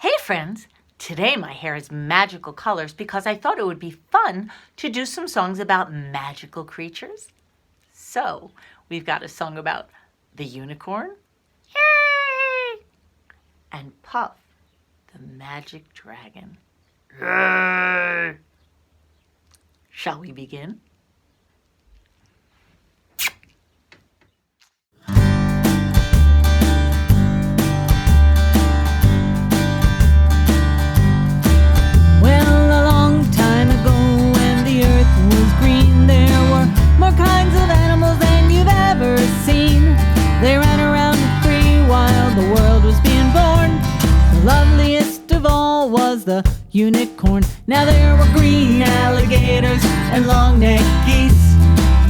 Hey friends! Today my hair is magical colors because I thought it would be fun to do some songs about magical creatures. So, we've got a song about the unicorn, yay! And Puff, the magic dragon, yay! Shall we begin? They ran around free while the world was being born. The loveliest of all was the unicorn. Now there were green alligators and long-necked geese,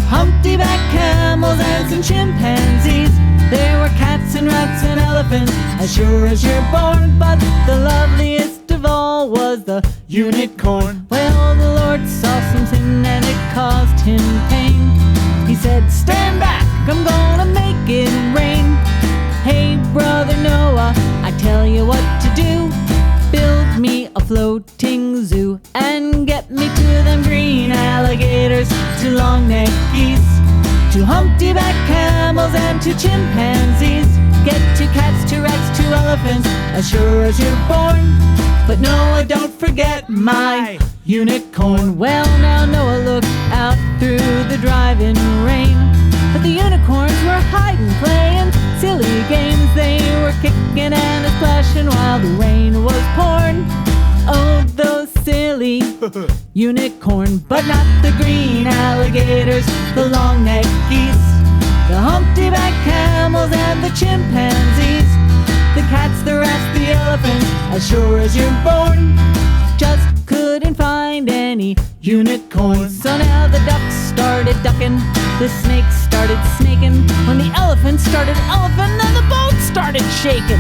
humpty-back camels and some chimpanzees. There were cats and rats and elephants, as sure as you're born. But the loveliest of all was the unicorn. Well, the Lord saw something and it caused him pain. He said, "Stand back, I'm gonna make it rain." "Hey, brother Noah, I tell you what to do. Build me a floating zoo and get me to them green alligators, to long-necked geese, to humpty-back camels and to chimpanzees. Get two cats, two rats, two elephants, as sure as you're born. But Noah, don't forget my unicorn." Well, now Noah looked out through the driving rain, but the unicorns were hiding, playing silly games. They were kicking and splashing while the rain was pouring. Oh, those silly unicorn. But not the green alligators, the long-necked geese, the humpty-back camels and the chimpanzees, the cats, the rats, the elephants, as sure as you're born. Just couldn't find any unicorn. So now the ducks started ducking, the snakes started snaking, when the elephants started elephant and the boat started shaking.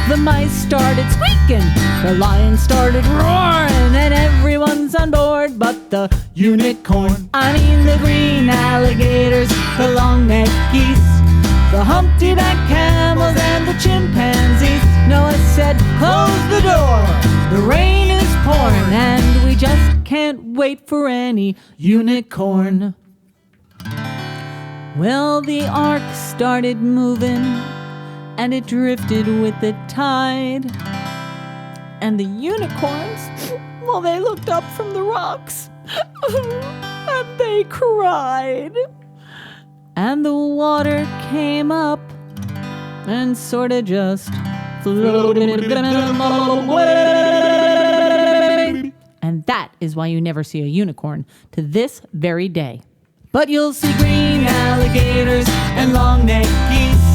The mice started squeaking, the lion started roaring, and everyone's on board but the unicorn. I mean the green alligators, the long-necked geese, the humpty-back camels and the chimpanzees. Noah said, "Close the door, the rain is pouring, and we just can't wait for any unicorn." Well, the ark started moving, and it drifted with the tide. And the unicorns, well, they looked up from the rocks, and they cried. And the water came up and sorta just floated away. And that is why you never see a unicorn to this very day. But you'll see green alligators and long-necked geese,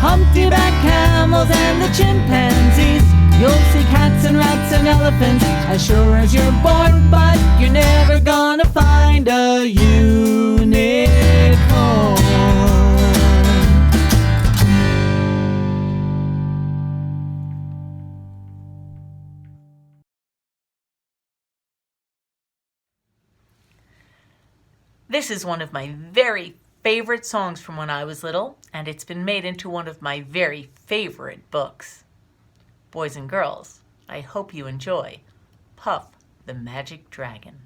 humpty-back camels and the chimpanzees. You'll see cats and rats and elephants, as sure as you're born. But you're never gonna find a unicorn. This is one of my very favorite songs from when I was little, and it's been made into one of my very favorite books. Boys and girls, I hope you enjoy Puff the Magic Dragon.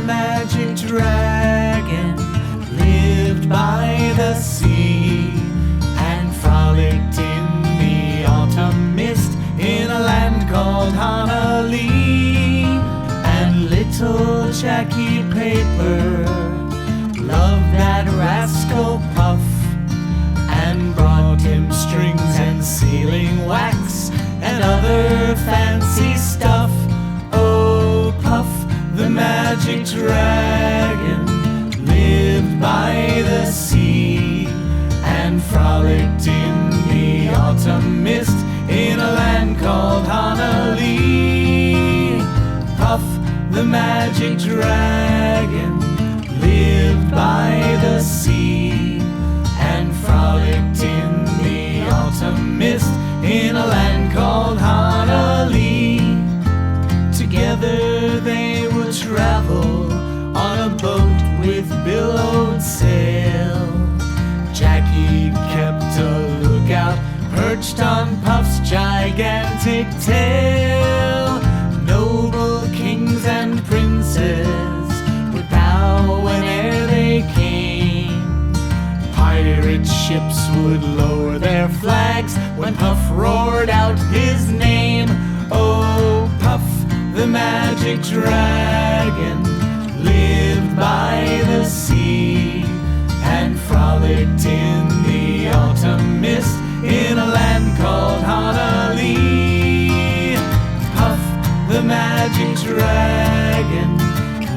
Magic dragon lived by the sea and frolicked in the autumn mist in a land called Honolulu. And little Jackie Paper loved that rascal Puff and brought him strings and sealing wax and other fancy stuff. Oh, Puff the magic dragon lived by the sea and frolicked in the autumn mist in a land called Honolulu. Puff the magic dragon lived by the sea and frolicked in the gigantic tale. Noble kings and princes would bow whene'er they came. Pirate ships would lower their flags when Puff roared out his name. Oh, Puff, the magic dragon, lived by the sea and frolicked in the autumn mist in a land called Honolulu. Puff, the magic dragon,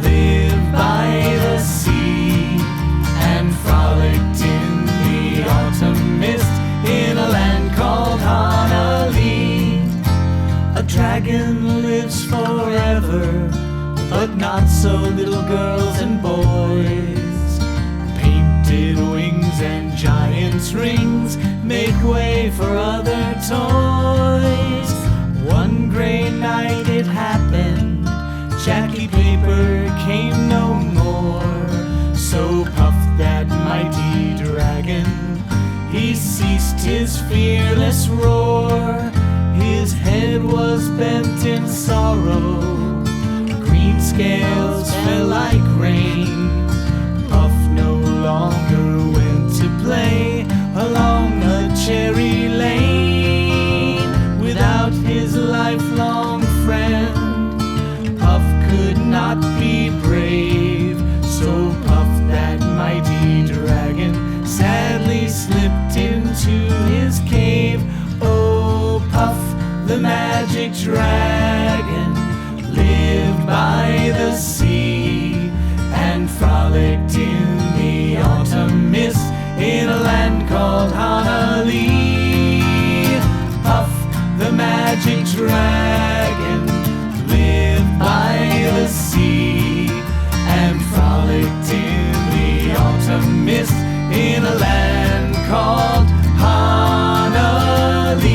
lived by the sea and frolicked in the autumn mist in a land called Honolulu. A dragon lives forever, but not so little girls and boys. Painted wings and giant's rings make way for other toys. One gray night it happened, Jackie Paper came no more. So Puff, that mighty dragon, he ceased his fearless roar. His head was bent in sorrow, green scales fell like rain. Puff no longer went to play along a cherry lane. Without his lifelong friend, Puff could not be brave. So Puff, that mighty dragon, sadly slipped into his cave. Oh, Puff, the magic dragon, lived by the sea and frolicked in the autumn mist in a land called Honolulu. Puff, the magic dragon, lived by the sea and frolicked in the autumn mist in a land called Honolulu.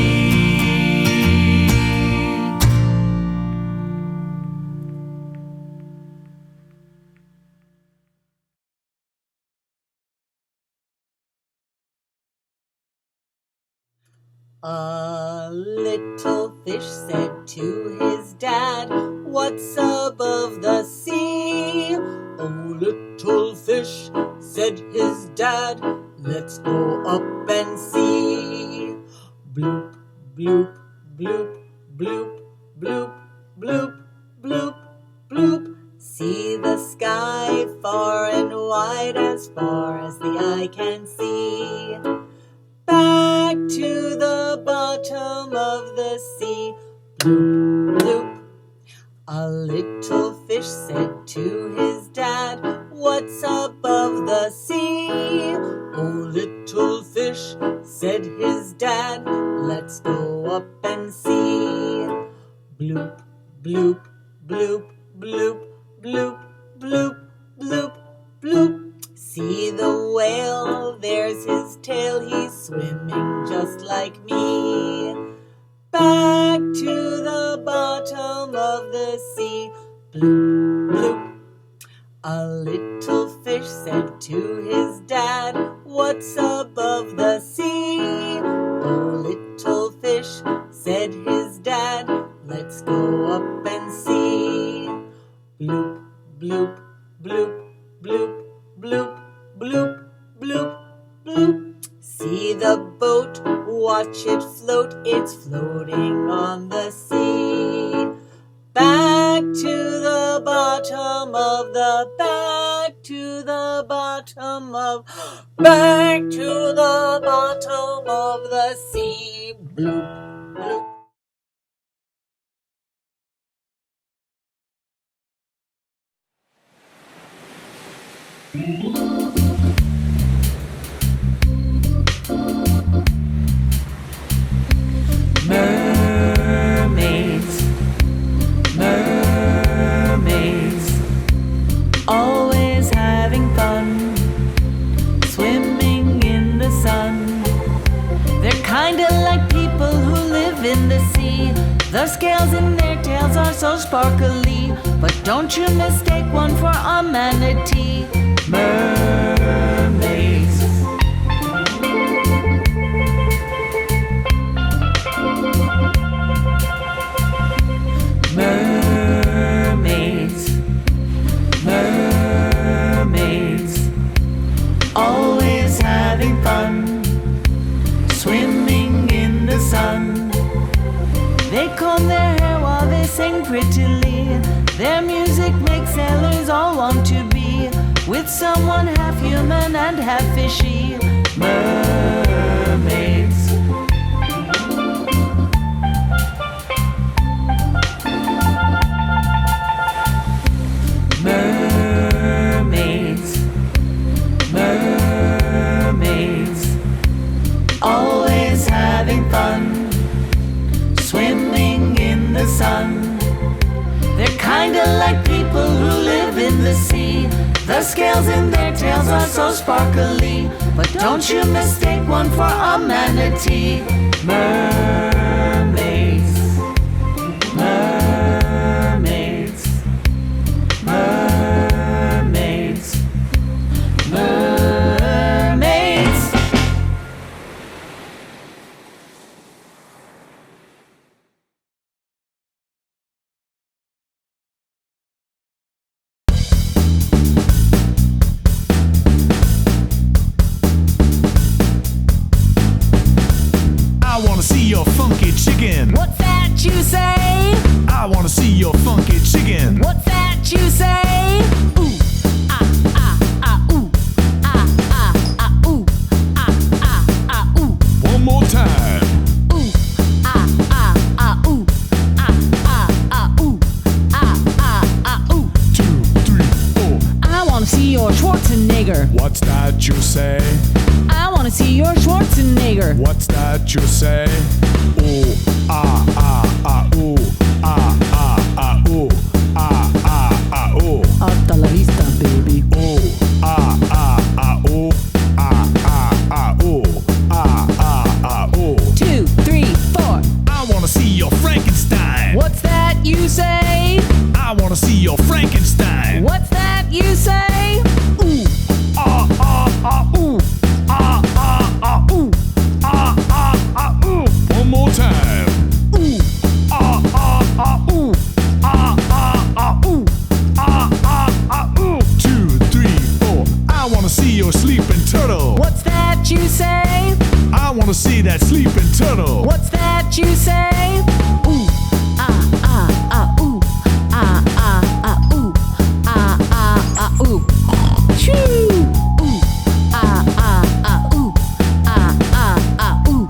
A little fish said to his dad, "What's above the sea?" "Oh, little fish," said his dad, "let's go up and see." Bloop, bloop, bloop, bloop, bloop, bloop, bloop, bloop. See the sky far and wide, as far as the eye can see. Back to the bottom of the sea. Bloop, bloop. A little fish said to his dad, "What's above the sea?" "Oh, little fish," said his dad, "let's go up and see." Bloop, bloop, bloop, bloop, bloop, bloop, bloop, bloop. See the whale, there's his tail, he's swimming just like me. Back to the bottom of the sea. Bloop, bloop. A little fish said to his dad, "What's above the sea?" "Oh, little fish," said his dad, "let's go up and see." Bloop, bloop, bloop, bloop, bloop, bloop, bloop, bloop. See the boat, watch it float, it's floating on the sea. Back to the bottom of the, back to the bottom of, back to the bottom of the sea. Bloop, bloop. Mermaids, mermaids, Always having fun, swimming in the sun. They're kinda like people who live in the sea. The scales in their tails are so sparkly, but don't you mistake one for a manatee. mermaids. prettily. Their music makes sailors all want to be with someone half human and half fishy. Mermaids. Mermaids. Mermaids. Always having fun, swimming in the sun. They're kinda like people who live in the sea. The scales in their tails are so sparkly, but don't you mistake one for a manatee. Mermaids. Mermaids. Mermaids. Mermaids. I wanna see your funky chicken. What's that you say? I wanna see your funky chicken. What's that you say? Ooh, ah, ah, ah, ooh, ah, ah, ah, ooh, ah, ah, ah, ooh, One more time. ooh, ah, ah, ah, ooh, ah, ah, ah, ooh, ah, ah, ah, ooh. 2, 3, 4. I wanna see your Schwarzenegger. What's that you say? I wanna see your Schwarzenegger. What's that you say? Ooh, ah, ah, ah, ooh, ah, ah, ah, ooh, ah, ah, ah, ooh. Hasta la vista, baby. Ooh, ah, ah, ah, ooh, ah, ah, ah, ooh, ah, ah, ah, ooh. 2, 3, 4. I wanna see your Frankenstein. What's that you say? I wanna see your Frankenstein. What's that you say? Ooh, Ah, ah, ah, ooh, ah, ah, ah, ooh, ah, ah, ah, ooh. One more time. ooh, Ah, ah, ah, ooh, ah, ah, ah, ooh, ah, ah, ah, ooh. 2, 3, 4. I wanna see your sleeping turtle. what's that you say? I wanna see that sleeping turtle. What's that you say? Ooh, ah, ah, ah, ooh, ah, ah, ah, ooh, ah, ah, ah, ooh. Choo! Ooh, ah, ah, ah, ooh, ah, ah, ah, ooh,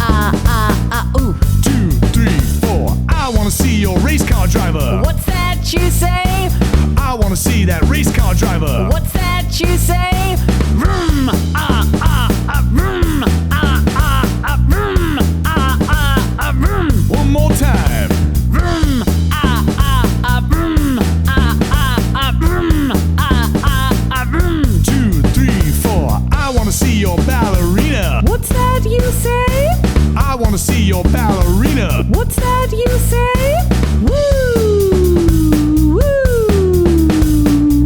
ah, ah, ah, ooh. 2, 3, 4. I wanna see your race car driver. What's that you say? I wanna see that race car driver. What's that you say? Vroom, ah, ah, ah, vroom, ah, ah, ah, vroom, ah, ah, ah, vroom. One more time. Vroom, ah, ah, ah, vroom, ah, ah, ah, vroom, ah, ah, ah, vroom. 2, 3, 4. I wanna see your ballerina. What's that you say? I wanna see your ballerina. What's that you say? Woo, woo,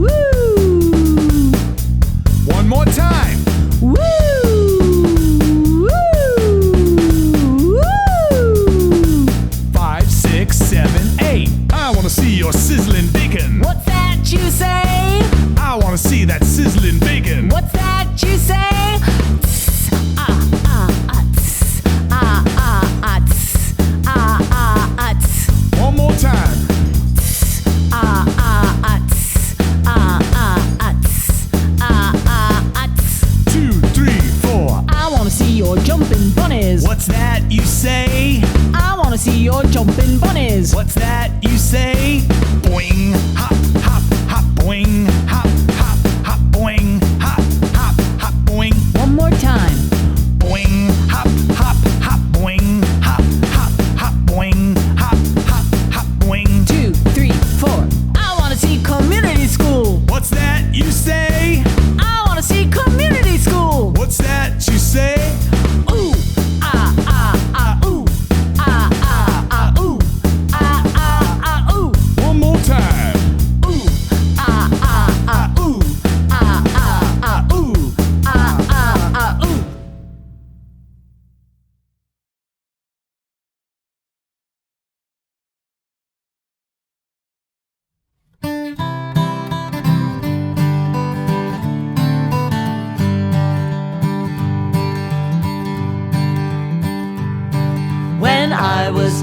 woo. One more time. Woo,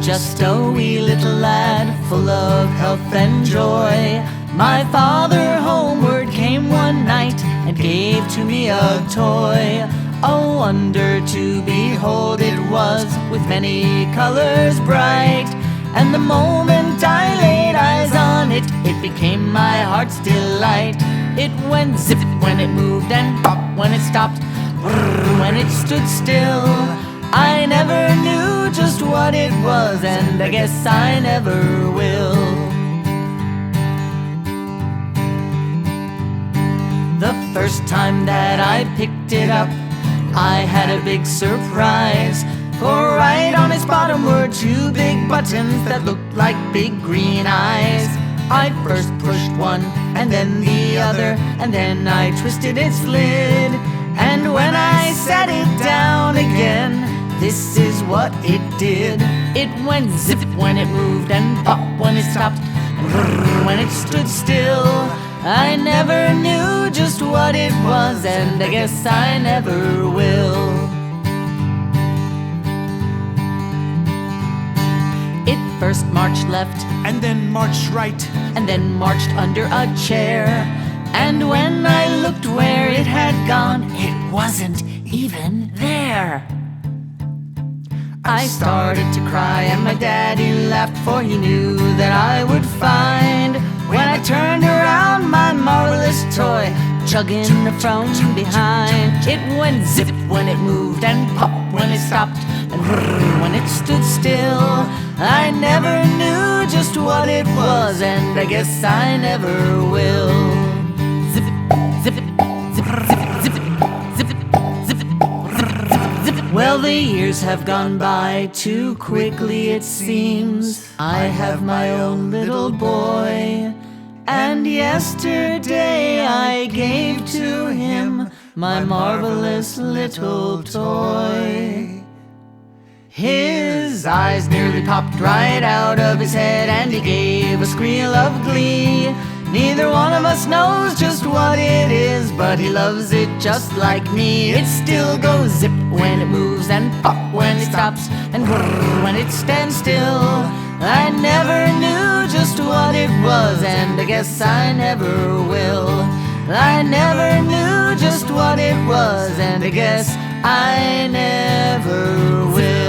just a wee little lad, full of health and joy, my father homeward came one night and gave to me a toy. A wonder to behold it was, with many colors bright. And the moment I laid eyes on it, it became my heart's delight. It went zip when it moved and pop when it stopped, brrr when it stood still. I never knew just what it was, and I guess I never will. The first time that I picked it up, I had a big surprise. For right on its bottom were two big buttons that looked like big green eyes. I first pushed one and then the other, and then I twisted its lid. And when I set it down again, this is what it did. It went zip when it moved and pop when it stopped, and brrr when it stood still. I never knew just what it was, and I guess I never will. It first marched left, and then marched right, and then marched under a chair. And when I looked where it had gone, it wasn't even there. I started to cry and my daddy laughed, for he knew that I would find, when I turned around, my marvelous toy chugging from behind. It went zip when it moved and pop when it stopped, and brrr when it stood still. I never knew just what it was, and I guess I never will. Zip it, zip it, zip it, zip it, zip it, zip it, zip it. Well, the years have gone by too quickly, it seems. I have my own little boy, and yesterday I gave to him my marvelous little toy. His eyes nearly popped right out of his head, and he gave a squeal of glee. Neither one of us knows just what it is, but he loves it just like me. It still goes zip when it moves and pop when it stops, and brrr when it stands still. I never knew just what it was, and I guess I never will. I never knew just what it was, and I guess I never will.